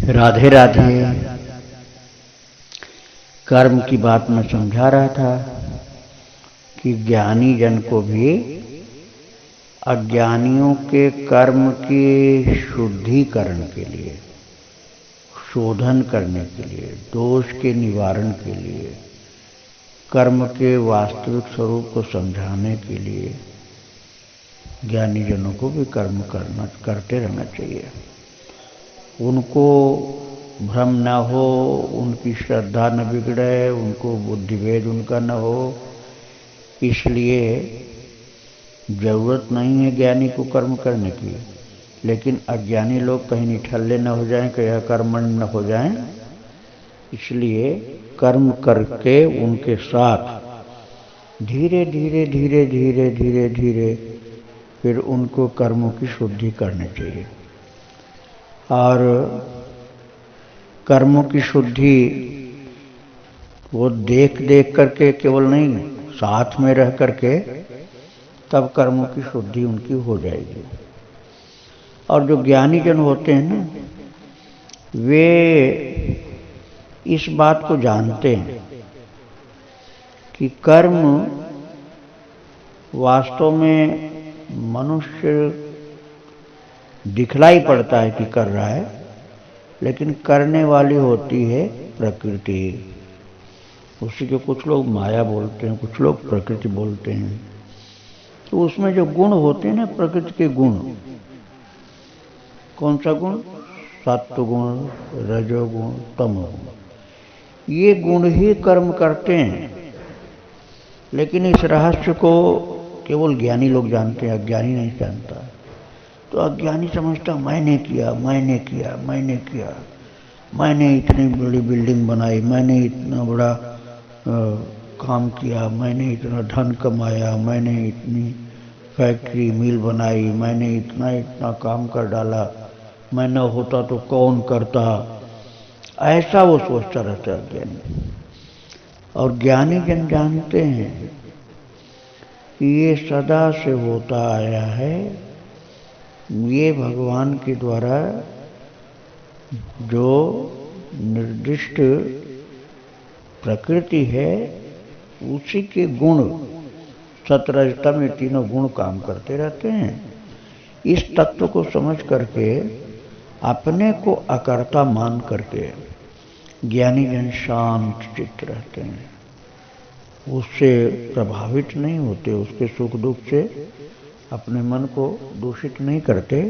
राधे राधे। कर्म की बात मैं समझा रहा था कि ज्ञानी जन को भी अज्ञानियों के कर्म के शुद्धिकरण के लिए, शोधन करने के लिए, दोष के निवारण के लिए, कर्म के वास्तविक स्वरूप को समझाने के लिए ज्ञानी जनों को भी कर्म करते रहना चाहिए। उनको भ्रम न हो, उनकी श्रद्धा न बिगड़े, उनको बुद्धिभेद उनका न हो, इसलिए जरूरत नहीं है ज्ञानी को कर्म करने की। लेकिन अज्ञानी लोग कहीं निठल्ले न हो जाएं, कहीं अकर्मण्य न हो जाएं, इसलिए कर्म करके उनके साथ धीरे धीरे धीरे धीरे धीरे धीरे फिर उनको कर्मों की शुद्धि करनी चाहिए। और कर्मों की शुद्धि वो देख देख करके केवल नहीं, साथ में रह करके तब कर्मों की शुद्धि उनकी हो जाएगी। और जो ज्ञानी जन होते हैं ना, वे इस बात को जानते हैं कि कर्म वास्तव में मनुष्य दिखलाई पड़ता है कि कर रहा है, लेकिन करने वाली होती है प्रकृति। उसी के कुछ लोग माया बोलते हैं, कुछ लोग प्रकृति बोलते हैं। तो उसमें जो गुण होते हैं ना, प्रकृति के गुण, कौन सा गुण? सत्व गुण, रजोगुण, तमोगुण, ये गुण ही कर्म करते हैं। लेकिन इस रहस्य को केवल ज्ञानी लोग जानते हैं, अज्ञानी नहीं जानता। तो अज्ञानी समझता मैंने किया, मैंने किया, मैंने किया, मैंने इतनी बड़ी बिल्डिंग बनाई, मैंने इतना बड़ा काम किया, मैंने इतना धन कमाया, मैंने इतनी फैक्ट्री मिल बनाई, मैंने इतना इतना काम कर डाला, मैं न होता तो कौन करता, ऐसा वो सोचता रहता है अज्ञानी। और ज्ञानी जन जानते हैं कि ये सदा से होता आया है, ये भगवान के द्वारा जो निर्दिष्ट प्रकृति है उसी के गुण, सत्वरजतम, ये तीनों गुण काम करते रहते हैं। इस तत्व को समझ करके अपने को अकर्ता मान करके ज्ञानी जन शांत चित्त रहते हैं, उससे प्रभावित नहीं होते, उसके सुख दुख से अपने मन को दूषित नहीं करते,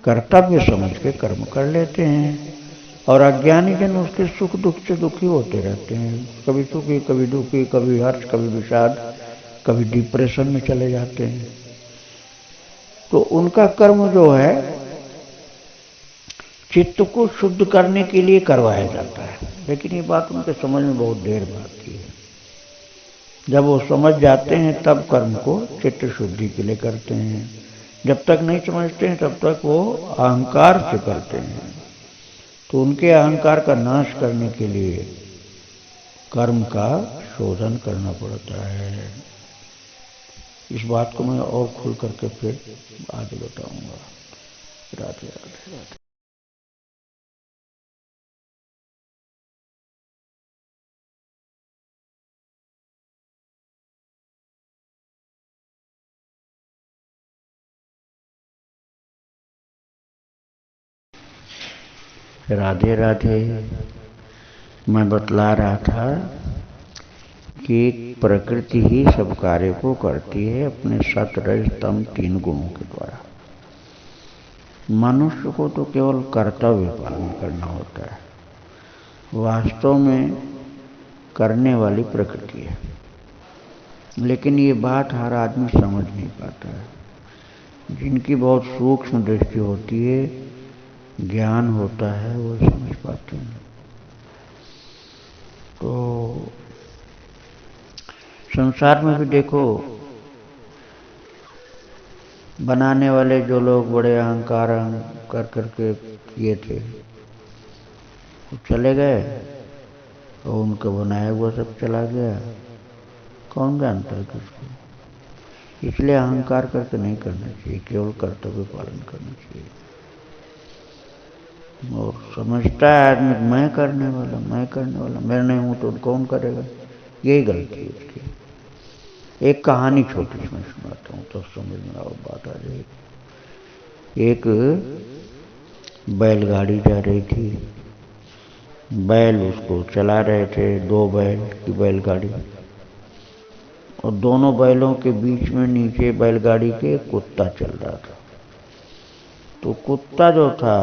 कर्तव्य समझ के कर्म कर लेते हैं। और अज्ञानी जन उसके सुख दुख से दुखी होते रहते हैं, कभी सुखी, कभी दुखी, कभी हर्ष, कभी विषाद, कभी डिप्रेशन में चले जाते हैं। तो उनका कर्म जो है चित्त को शुद्ध करने के लिए करवाया जाता है। लेकिन ये बात उनके समझ में बहुत देर बाद की है। जब वो समझ जाते हैं तब कर्म को चित्त शुद्धि के लिए करते हैं। जब तक नहीं समझते हैं तब तक वो अहंकार से करते हैं। तो उनके अहंकार का नाश करने के लिए कर्म का शोधन करना पड़ता है। इस बात को मैं और खुल करके फिर आगे बताऊंगा। राधे राधे राधे। राधे राधे। मैं बतला रहा था कि प्रकृति ही सब कार्य को करती है अपने सत रज तम तीन गुणों के द्वारा। मनुष्य को तो केवल कर्तव्य पालन करना होता है, वास्तव में करने वाली प्रकृति है। लेकिन ये बात हर आदमी समझ नहीं पाता है। जिनकी बहुत सूक्ष्म दृष्टि होती है, ज्ञान होता है, वो समझ पाते हैं। तो संसार में भी देखो, बनाने वाले जो लोग बड़े अहंकार कर करके किए थे, वो चले गए और उनका बनाया हुआ सब चला गया। कौन जानता है किसको? इसलिए अहंकार करके नहीं करना चाहिए, केवल कर्तव्य पालन करना चाहिए। और समझता है आदमी मैं करने वाला, मैं करने वाला, मैं नहीं हूं तो कौन करेगा। यही गलती है उसकी। एक कहानी छोटी सी मैं सुनाता हूँ तो समझ में आओ बात आ जाएगी। एक बैलगाड़ी जा रही थी, बैल उसको चला रहे थे, दो बैल की बैलगाड़ी, और दोनों बैलों के बीच में नीचे बैलगाड़ी के कुत्ता चल रहा था। तो कुत्ता जो था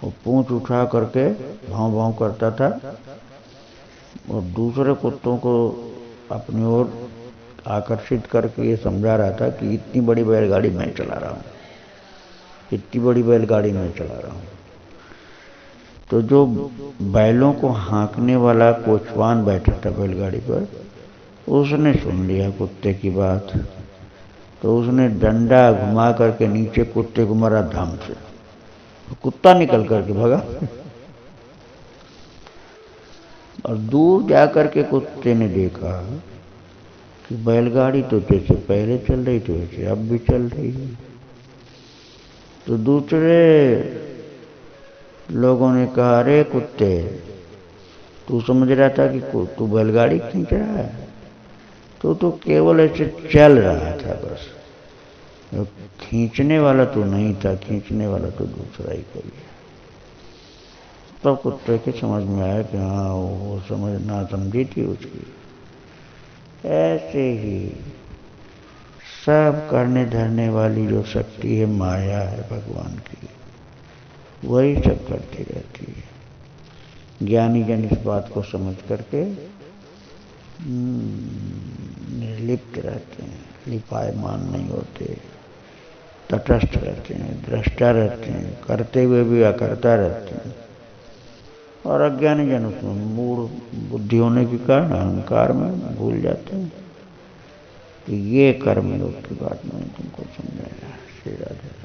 वो पूंछ उठा करके भाव भाव करता था और दूसरे कुत्तों को अपनी ओर आकर्षित करके ये समझा रहा था कि इतनी बड़ी बैलगाड़ी मैं चला रहा हूँ, इतनी बड़ी बैलगाड़ी मैं चला रहा हूँ। तो जो बैलों को हाँकने वाला कोचवान बैठा था बैलगाड़ी पर, उसने सुन लिया कुत्ते की बात। तो उसने डंडा घुमा करके नीचे कुत्ते को मारा धाम से, कुत्ता निकल करके भगा। और दूर जाकर के कुत्ते ने देखा कि बैलगाड़ी तो जैसे पहले चल रही थी वैसे अब भी चल रही है। तो दूसरे लोगों ने कहा, अरे कुत्ते, तू समझ रहा था कि तू बैलगाड़ी खींच रहा है, तो केवल ऐसे चल रहा था बस, खींचने वाला तो नहीं था, खींचने वाला तो दूसरा ही कोई है। तो कुत्ते के समझ में आया कि हाँ वो समझ ना समझी थी उसकी। ऐसे ही सब करने धरने वाली जो शक्ति है माया है भगवान की, वही सब करती रहती है। ज्ञानी जन इस बात को समझ करके निर्लिप्त रहते हैं, लिपायमान नहीं होते, तटस्थ रहते हैं, दृष्टा रहते हैं, करते हुए भी अकर्ता रहते हैं। और अज्ञानी जन उसमें मूढ़ बुद्धि होने के कारण अहंकार में भूल जाते हैं। तो ये कर्म योग की बात मैंने तुमको समझाया। श्री राधे।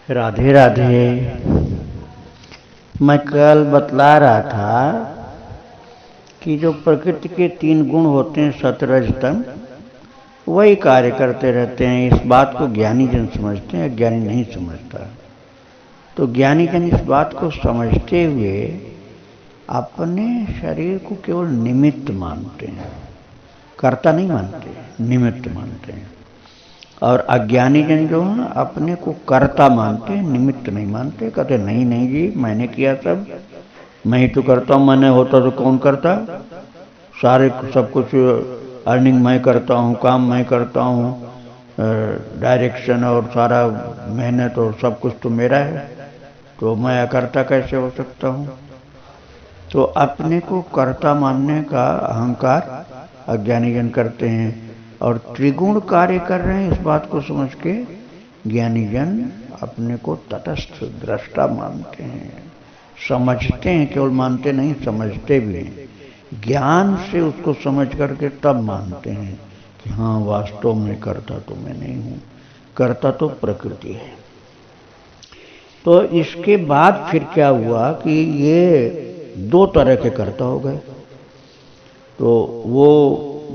राधे राधे। मैं कल बतला रहा था कि जो प्रकृति के तीन गुण होते हैं सत्व रज तम, वही कार्य करते रहते हैं। इस बात को ज्ञानी जन समझते हैं, अज्ञानी नहीं समझता। तो ज्ञानी जन इस बात को समझते हुए अपने शरीर को केवल निमित्त मानते हैं, कर्ता नहीं मानते, निमित्त मानते हैं। और अज्ञानी जन जो है अपने को कर्ता मानते हैं, निमित्त नहीं मानते। कहते नहीं नहीं जी, मैंने किया सब, मैं ही तो करता हूँ, मैंने होता तो कौन करता, सारे सब कुछ अर्निंग मैं करता हूँ, काम मैं करता हूँ, डायरेक्शन और सारा मेहनत और सब कुछ तो मेरा है, तो मैं अकर्ता कैसे हो सकता हूँ। तो अपने को कर्ता मानने का अहंकार अज्ञानी जन करते हैं और त्रिगुण कार्य कर रहे हैं, इस बात को समझ के ज्ञानी जन अपने को तटस्थ दृष्टा मानते हैं, समझते हैं, केवल मानते नहीं समझते भी हैं। ज्ञान से उसको समझ करके तब मानते हैं कि हाँ वास्तव में कर्ता तो मैं नहीं हूँ, कर्ता तो प्रकृति है। तो इसके बाद फिर क्या हुआ कि ये दो तरह के कर्ता हो गए। तो वो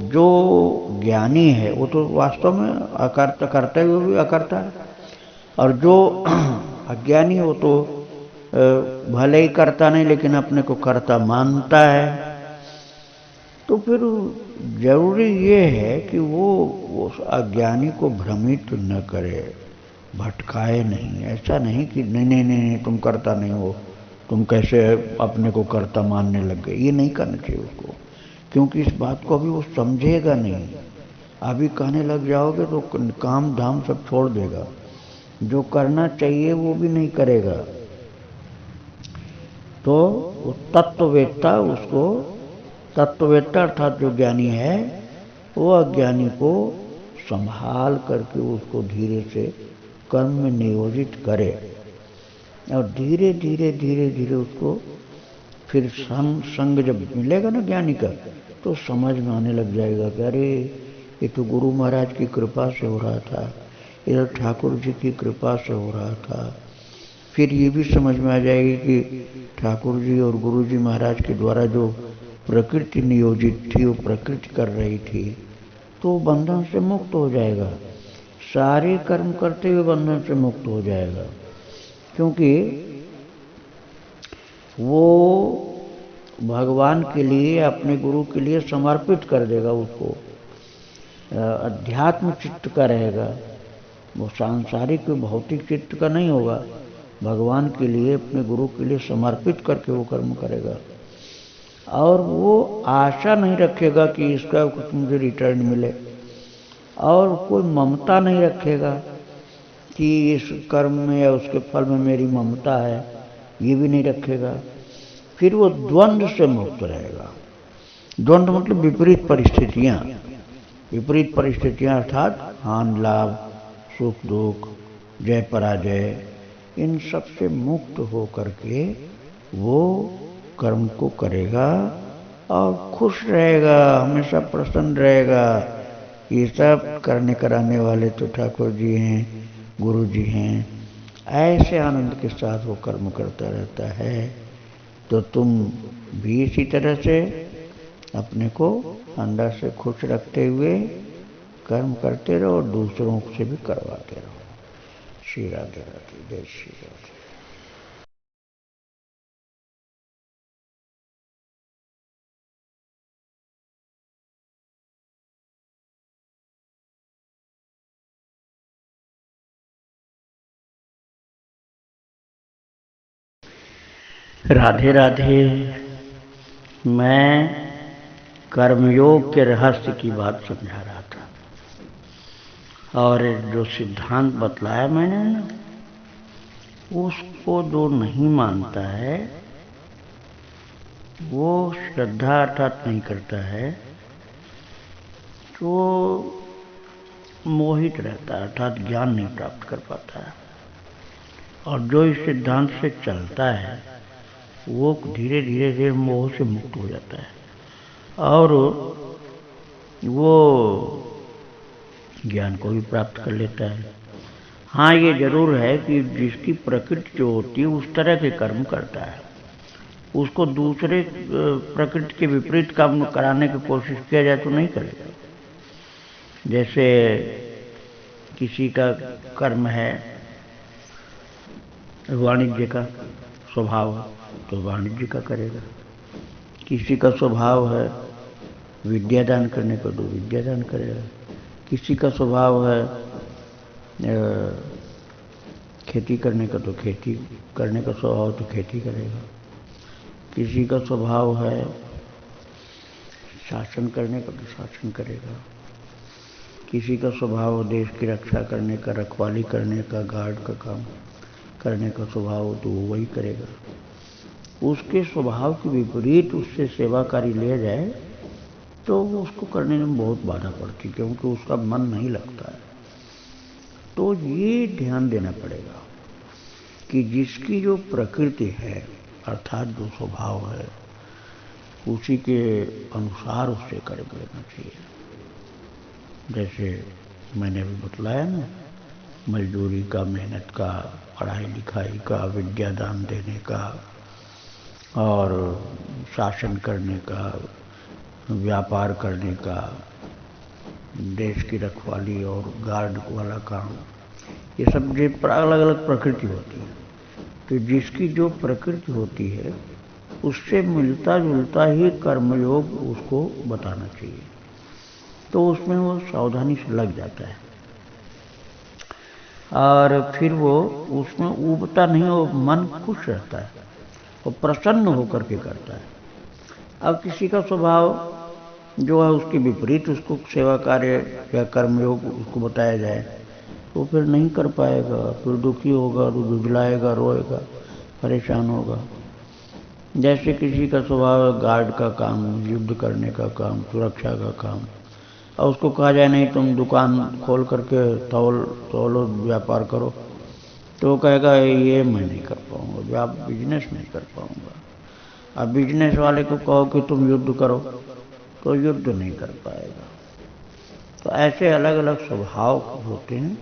जो ज्ञानी है वो तो वास्तव में अकर्ता, करते हुए भी अकर्ता है, और जो अज्ञानी हो तो भले ही करता नहीं लेकिन अपने को कर्ता मानता है। तो फिर जरूरी ये है कि वो उस अज्ञानी को भ्रमित न करे, भटकाए नहीं। ऐसा नहीं कि नहीं नहीं नहीं तुम करता नहीं हो, तुम कैसे अपने को कर्ता मानने लग गए, ये नहीं करना चाहिए उसको, क्योंकि इस बात को अभी वो समझेगा नहीं। अभी कहने लग जाओगे तो काम धाम सब छोड़ देगा, जो करना चाहिए वो भी नहीं करेगा। तो तत्ववेत्ता उसको, तत्ववेत्ता अर्थात जो ज्ञानी है वो अज्ञानी को संभाल करके उसको धीरे से कर्म में नियोजित करे, और धीरे धीरे धीरे धीरे उसको फिर संग जब मिलेगा ना ज्ञानी का, तो समझ में आने लग जाएगा कि अरे ये तो गुरु महाराज की कृपा से हो रहा था, इधर ठाकुर जी की कृपा से हो रहा था। फिर ये भी समझ में आ जाएगी कि ठाकुर जी और गुरु जी महाराज के द्वारा जो प्रकृति नियोजित थी वो प्रकृति कर रही थी, तो बंधन से मुक्त हो जाएगा, सारे कर्म करते हुए बंधन से मुक्त हो जाएगा। क्योंकि वो भगवान के लिए, अपने गुरु के लिए समर्पित कर देगा उसको, अध्यात्म चित्त का रहेगा, वो सांसारिक भौतिक चित्त का नहीं होगा, भगवान के लिए, अपने गुरु के लिए समर्पित करके वो कर्म करेगा। और वो आशा नहीं रखेगा कि इसका कुछ मुझे रिटर्न मिले, और कोई ममता नहीं रखेगा कि इस कर्म में या उसके फल में मेरी ममता है, ये भी नहीं रखेगा। फिर वो द्वंद्व से मुक्त रहेगा। द्वंद्व मतलब विपरीत परिस्थितियां, विपरीत परिस्थितियां अर्थात हानि लाभ, सुख दुख, जय पराजय, इन सब से मुक्त हो करके वो कर्म को करेगा और खुश रहेगा, हमेशा प्रसन्न रहेगा। ये सब करने कराने वाले तो ठाकुर जी हैं, गुरु जी हैं। ऐसे आनंद के साथ वो कर्म करता रहता है। तो तुम भी इसी तरह से अपने को अंदर से खुश रखते हुए कर्म करते रहो और दूसरों से भी करवाते रहो। श्री राधे राधे, जय श्री राधे। राधे राधे। मैं कर्मयोग के रहस्य की बात समझा रहा था, और जो सिद्धांत बतलाया मैंने ना, उसको जो नहीं मानता है वो श्रद्धा अर्थात नहीं करता है, तो मोहित रहता है, अर्थात ज्ञान नहीं प्राप्त कर पाता है। और जो इस सिद्धांत से चलता है वो धीरे धीरे धीरे मोह से मुक्त हो जाता है और वो ज्ञान को भी प्राप्त कर लेता है। हाँ, ये जरूर है कि जिसकी प्रकृति जो होती है उस तरह के कर्म करता है, उसको दूसरे प्रकृति के विपरीत काम कराने की कोशिश किया जाए तो नहीं करेगा। जैसे किसी का कर्म है वाणिज्य का स्वभाव तो वाणिज्य का करेगा, किसी का स्वभाव है विद्यादान करने का तो विद्यादान करेगा, किसी का स्वभाव है खेती करने का तो खेती करने का स्वभाव तो खेती करेगा, किसी का स्वभाव है शासन करने का तो शासन करेगा, किसी का स्वभाव देश की रक्षा करने का, रखवाली करने का, गार्ड का काम करने का स्वभाव हो तो वो वही करेगा। उसके स्वभाव के विपरीत उससे सेवा कार्य लिया जाए तो उसको करने में बहुत बाधा पड़ती, क्योंकि उसका मन नहीं लगता है। तो ये ध्यान देना पड़ेगा कि जिसकी जो प्रकृति है अर्थात जो स्वभाव है उसी के अनुसार उससे कर्म लेना चाहिए। जैसे मैंने अभी बतलाया ना, मजदूरी का, मेहनत का, पढ़ाई लिखाई का, विद्यादान देने का और शासन करने का, व्यापार करने का, देश की रखवाली और गार्ड वाला काम, ये सब जो अलग अलग प्रकृति होती है। तो जिसकी जो प्रकृति होती है उससे मिलता जुलता ही कर्मयोग उसको बताना चाहिए, तो उसमें वो सावधानी से लग जाता है और फिर वो उसमें उबता नहीं, वो मन खुश रहता है, वो प्रसन्न होकर के करता है। अब किसी का स्वभाव जो है उसके विपरीत उसको सेवा कार्य या कर्मयोग उसको बताया जाए तो फिर नहीं कर पाएगा, फिर दुखी होगा, तो झुझलाएगा, रोएगा, परेशान होगा। जैसे किसी का स्वभाव गार्ड का काम, युद्ध करने का काम, सुरक्षा का काम, और उसको कहा जाए नहीं तुम दुकान खोल करके तौलो व्यापार करो, तो वो कहेगा ये मैं नहीं कर पाऊँगा, बिजनेस नहीं कर पाऊँगा। अब बिजनेस वाले को कहो कि तुम युद्ध करो तो युद्ध नहीं कर पाएगा। तो ऐसे अलग अलग स्वभाव होते हैं,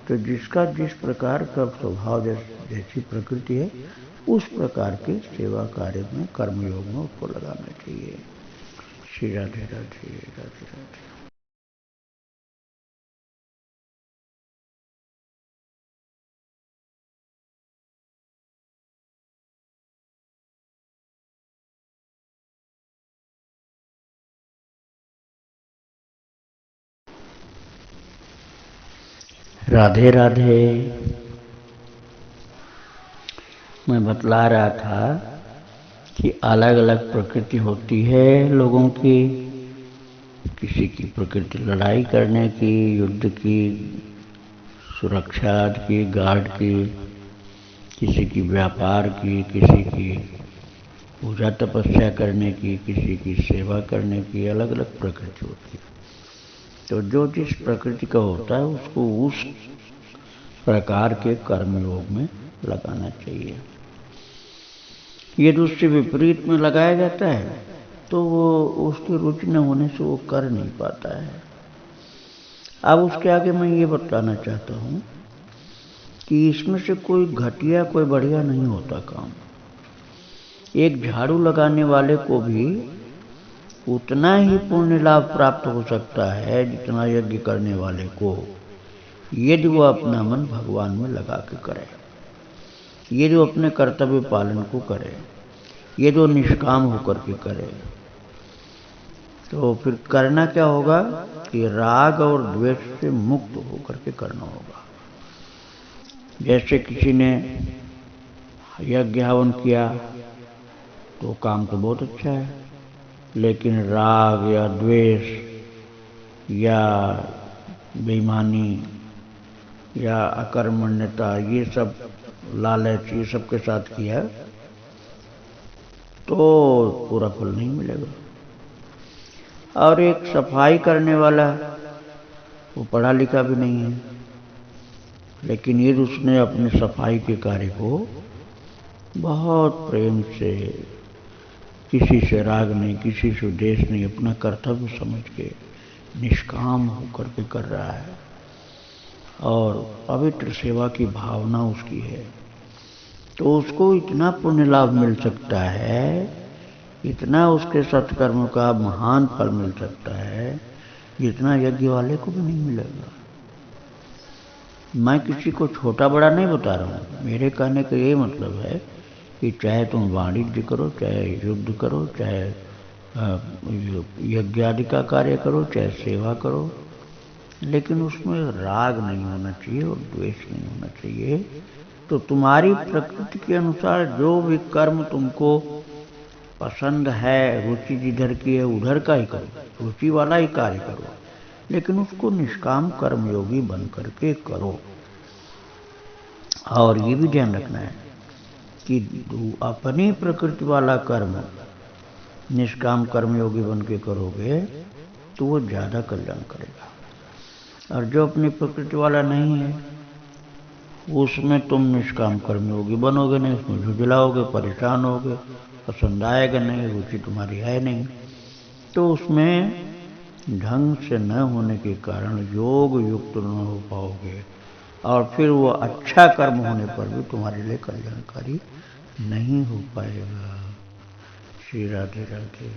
तो जिसका जिस प्रकार का स्वभाव जैसी प्रकृति है उस प्रकार के सेवा कार्य में कर्मयोग में उसको लगाना चाहिए। श्री राधे राधे राधे राधे। राधे राधे। मैं बतला रहा था कि अलग अलग प्रकृति होती है लोगों की। किसी की प्रकृति लड़ाई करने की, युद्ध की, सुरक्षा की, गार्ड की, किसी की व्यापार की, किसी की पूजा तपस्या करने की, किसी की सेवा करने की, अलग अलग प्रकृति होती है। तो जो जिस प्रकृति का होता है उसको उस प्रकार के कर्मयोग में लगाना चाहिए। यदि उससे विपरीत में लगाया जाता है तो वो उसकी रुचि न होने से वो कर नहीं पाता है। अब उसके आगे मैं ये बताना चाहता हूँ कि इसमें से कोई घटिया कोई बढ़िया नहीं होता काम। एक झाड़ू लगाने वाले को भी उतना ही पुण्य लाभ प्राप्त हो सकता है जितना यज्ञ करने वाले को, यदि वो अपना मन भगवान में लगा के करे, यदि वो अपने कर्तव्य पालन को करे, यदि वो निष्काम होकर के करे। तो फिर करना क्या होगा कि राग और द्वेष से मुक्त होकर के करना होगा। जैसे किसी ने यज्ञ हवन किया तो काम तो बहुत अच्छा है, लेकिन राग या द्वेष या बेईमानी या अकर्मण्यता, ये सब लालच, ये सब के साथ किया तो पूरा फल नहीं मिलेगा। और एक सफाई करने वाला, वो पढ़ा लिखा भी नहीं है, लेकिन यदि उसने अपने सफाई के कार्य को बहुत प्रेम से, किसी से राग नहीं, किसी से द्वेष नहीं, अपना कर्तव्य समझ के निष्काम होकर के कर रहा है और पवित्र सेवा की भावना उसकी है, तो उसको इतना पुण्य लाभ मिल सकता है, इतना उसके सत्कर्म का महान फल मिल सकता है जितना यज्ञ वाले को भी नहीं मिलेगा। मैं किसी को छोटा बड़ा नहीं बता रहा हूँ। मेरे कहने का ये मतलब है कि चाहे तुम वाणिज्य करो, चाहे युद्ध करो, चाहे यज्ञ आदि का कार्य करो, चाहे सेवा करो, लेकिन उसमें राग नहीं होना चाहिए और द्वेष नहीं होना चाहिए। तो तुम्हारी प्रकृति के अनुसार जो भी कर्म तुमको पसंद है, रुचि जिधर की है उधर का ही करो, रुचि वाला ही कार्य करो, लेकिन उसको निष्काम कर्मयोगी बन करके करो। और ये भी ध्यान रखना है कि अपनी प्रकृति वाला कर्म निष्काम कर्मयोगी बन के करोगे तो वो ज़्यादा कल्याण करेगा, और जो अपनी प्रकृति वाला नहीं है उसमें तुम निष्काम कर्मयोगी बनोगे नहीं, उसमें झुझलाओगे, परेशान होगे, पसंद आएगा नहीं, रुचि तुम्हारी है नहीं, तो उसमें ढंग से न होने के कारण योग युक्त न हो पाओगे और फिर वो अच्छा कर्म होने पर भी तुम्हारे लिए कल्याणकारी नहीं हो पाएगा। श्री राधे राधे।